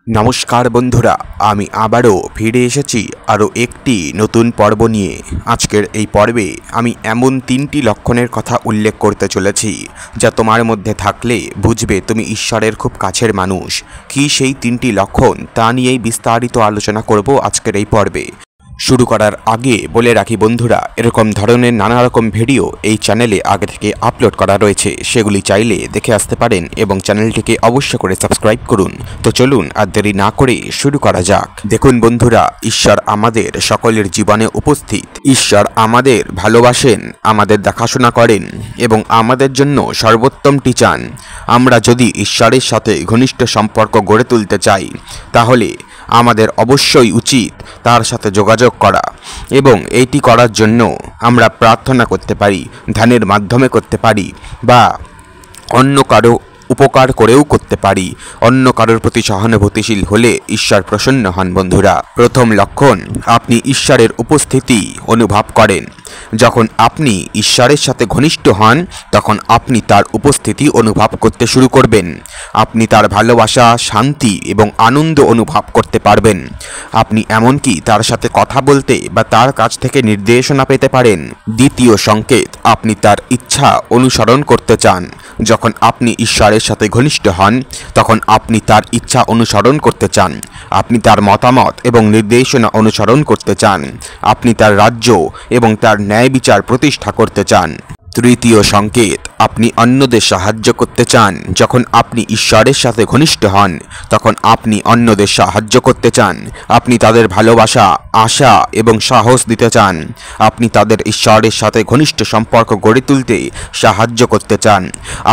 नमस्कार बंधुरा आमी आबारो फिरे एसेছি आरो एकटी नतून पर्व निये। आजकेर एई पर्वे आमी एमन तीनटी लक्षणेर कथा उल्लेख करते चलेছি जा तोमार मध्य थाकले बुझबे तुमी ईश्वरेर खूब काछेर मानुष। कि सेई तीनटी लक्षण ता नियेई विस्तारित आलोचना करब आजकेर एई पर्वे। शुरू करार आगे बोले राखी बंधुरा एरकम धरनेर नाना रकम भिडियो एई चैनेले आगे थेके आपलोड करा रयेछे, सेगुली चाइले देखे आसते पारेन एबं चैनेलटिके अवश्य करे सबस्क्राइब करुन। तो चलुन आर देरी ना करे शुरू करा जाक। देखुन बंधुरा, ईश्वर आमादेर सकलेर जीवने उपस्थित। ईश्वर आमादेर भालोबासेन, आमादेर देखाशोना करेन एबं आमादेर जन्य सर्वोत्तमटी चान। आमरा यदि ईश्वरेर साथे घनिष्ठ सम्पर्क गड़े तुलते चाइ ताहले आमादेर अवश्यई उचित तार साथे जोगाजोग करा एबं एटी करार जन्य आमरा प्रार्थना करते पारी, ध्यानेर माध्यमे करते पारी बा अन्य कारो उपकार करेও करते पारी। अन्य कारोर प्रति सहानुभूतिशील होले ईश्वर प्रसन्न हन। बंधुरा, प्रथम लक्षण, आपनी ईश्वरेर उपस्थिति अनुभव करें। যখন আপনি ঈশ্বরের সাথে ঘনিষ্ঠ হন তখন আপনি তার উপস্থিতি অনুভব করতে শুরু করবেন। আপনি তার ভালোবাসা, শান্তি এবং আনন্দ অনুভব করতে পারবেন। আপনি এমনকি তার সাথে কথা বলতে বা তার কাছ থেকে নির্দেশনা পেতে পারেন। দ্বিতীয় সংকেত, আপনি তার ইচ্ছা অনুসরণ করতে চান। যখন আপনি ঈশ্বরের সাথে ঘনিষ্ঠ হন তখন আপনি তার ইচ্ছা অনুসরণ করতে চান। আপনি তার মতামত এবং নির্দেশনা অনুসরণ করতে চান। আপনি তার রাজ্য এবং তার ন্যায় বিচার প্রতিষ্ঠা করতে চান। তৃতীয় সংকেত, আপনি অন্যদের সাহায্য করতে চান। যখন আপনি ঈশ্বরের সাথে ঘনিষ্ঠ হন তখন আপনি অন্যদের সাহায্য করতে চান। আপনি তাদের ভালোবাসা, আশা এবং সাহস দিতে চান। আপনি তাদের ঈশ্বরের সাথে ঘনিষ্ঠ সম্পর্ক গড়ে তুলতে সাহায্য করতে চান।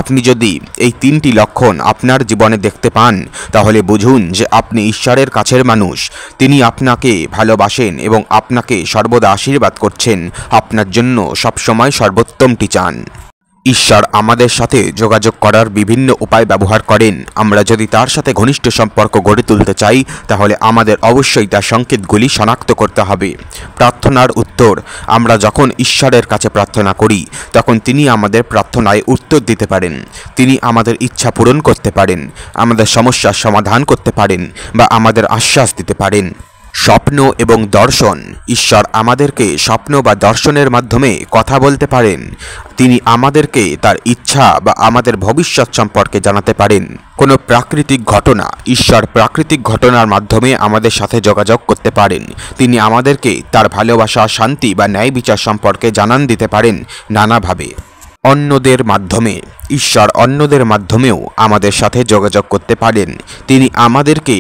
আপনি যদি এই তিনটি লক্ষণ আপনার জীবনে দেখতে পান তাহলে বুঝুন যে আপনি ঈশ্বরের কাছের মানুষ। তিনি আপনাকে ভালোবাসেন এবং আপনাকে সর্বদা আশীর্বাদ করছেন। আপনার জন্য সবসময় সর্বোত্তমটি চান। ঈশ্বর আমাদের সাথে যোগাযোগ করার বিভিন্ন উপায় ব্যবহার করেন। আমরা যদি তার সাথে ঘনিষ্ঠ সম্পর্ক গড়ে তুলতে চাই তাহলে আমাদের অবশ্যই তার সংকেতগুলি শনাক্ত করতে হবে। প্রার্থনার উত্তর, আমরা যখন ঈশ্বরের কাছে প্রার্থনা করি তখন তিনি আমাদের প্রার্থনায় উত্তর দিতে পারেন। তিনি আমাদের ইচ্ছা পূরণ করতে পারেন, আমাদের সমস্যার সমাধান করতে পারেন বা আমাদের আশ্বাস দিতে পারেন। স্বপ্ন এবং দর্শন, ঈশ্বর আমাদেরকে স্বপ্ন বা দর্শনের মাধ্যমে কথা বলতে পারেন। তিনি আমাদেরকে তার ইচ্ছা বা আমাদের ভবিষ্যৎ সম্পর্কে জানাতে পারেন। কোনো প্রাকৃতিক ঘটনা, ঈশ্বর প্রাকৃতিক ঘটনার মাধ্যমে আমাদের সাথে যোগাযোগ করতে পারেন। তিনি আমাদেরকে তার ভালোবাসা, শান্তি বা ন্যায় বিচার সম্পর্কে জানান দিতে পারেন নানাভাবে। অন্যদের মাধ্যমে, ঈশ্বর অন্যদের মাধ্যমেও আমাদের সাথে যোগাযোগ করতে পারেন। তিনি আমাদেরকে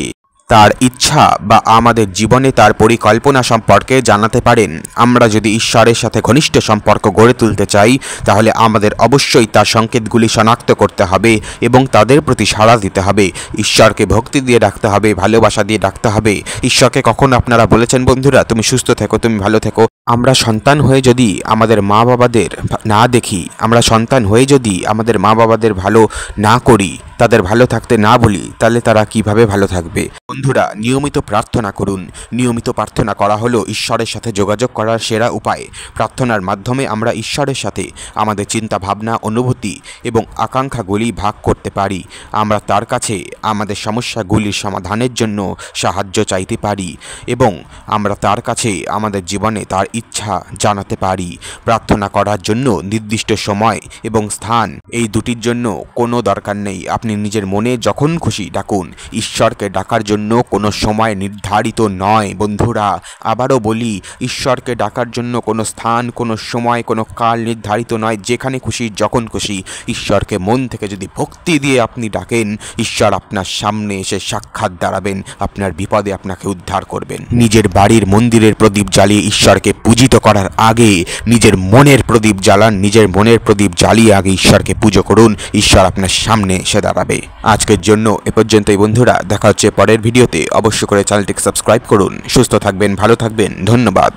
তার ইচ্ছা বা আমাদের জীবনে তার পরিকল্পনা সম্পর্কে জানাতে পারেন। আমরা যদি ঈশ্বরের সাথে ঘনিষ্ঠ সম্পর্ক গড়ে তুলতে চাই তাহলে আমাদের অবশ্যই তার সংকেতগুলি শনাক্ত করতে হবে এবং তাদের প্রতি সাড়া দিতে হবে। ঈশ্বরকে ভক্তি দিয়ে ডাকতে হবে, ভালোবাসা দিয়ে ডাকতে হবে। ঈশ্বরকে কখন আপনারা বলেছেন বন্ধুরা, তুমি সুস্থ থেকো, তুমি ভালো থেকো? আমরা সন্তান হয়ে যদি আমাদের মা বাবাদের না দেখি, আমরা সন্তান হয়ে যদি আমাদের মা বাবাদের ভালো না করি, তাদের ভালো থাকতে না বলি, তাহলে তারা কিভাবে ভালো থাকবে? বন্ধুরা, নিয়মিত প্রার্থনা করুন। নিয়মিত প্রার্থনা করা হলো ঈশ্বরের সাথে যোগাযোগ করার সেরা উপায়। প্রার্থনার মাধ্যমে আমরা ঈশ্বরের সাথে আমাদের চিন্তা ভাবনা, অনুভূতি এবং আকাঙ্ক্ষাগুলি ভাগ করতে পারি। আমরা তার কাছে আমাদের সমস্যাগুলির সমাধানের জন্য সাহায্য চাইতে পারি এবং আমরা তার কাছে আমাদের জীবনে তার ইচ্ছা জানাতে পারি। প্রার্থনা করার জন্য নির্দিষ্ট সময় এবং স্থান এই দুটির জন্য কোনো দরকার নেই। আপনি নিজের মনে যখন খুশি ডাকুন। ঈশ্বরকে ডাকার জন্য কোনো সময় নির্ধারিত নয়। বন্ধুরা, আবারও বলি, ঈশ্বরকে ডাকার জন্য কোনো স্থান, কোনো সময়, কোনো কাল নির্ধারিত নয়। যেখানে খুশি, যখন খুশি ঈশ্বরকে মন থেকে যদি ভক্তি দিয়ে আপনি ডাকেন, ঈশ্বর আপনার সামনে এসে সাক্ষাৎ দাঁড়াবেন, আপনার বিপদে আপনাকে উদ্ধার করবেন। নিজের বাড়ির মন্দিরের প্রদীপ জ্বালিয়ে ঈশ্বরকে পূজিত করার আগে নিজের মনের প্রদীপ জ্বালান। নিজের মনের প্রদীপ জ্বালিয়ে আগে ঈশ্বরকে পুজো করুন। ঈশ্বর আপনার সামনে এসে দাঁড়াবে। আজকের জন্য এ পর্যন্তই বন্ধুরা। দেখা হচ্ছে পরের ভিডিওতে। অবশ্য করে চ্যানেলটিকে সাবস্ক্রাইব করুন। সুস্থ থাকবেন, ভালো থাকবেন। ধন্যবাদ।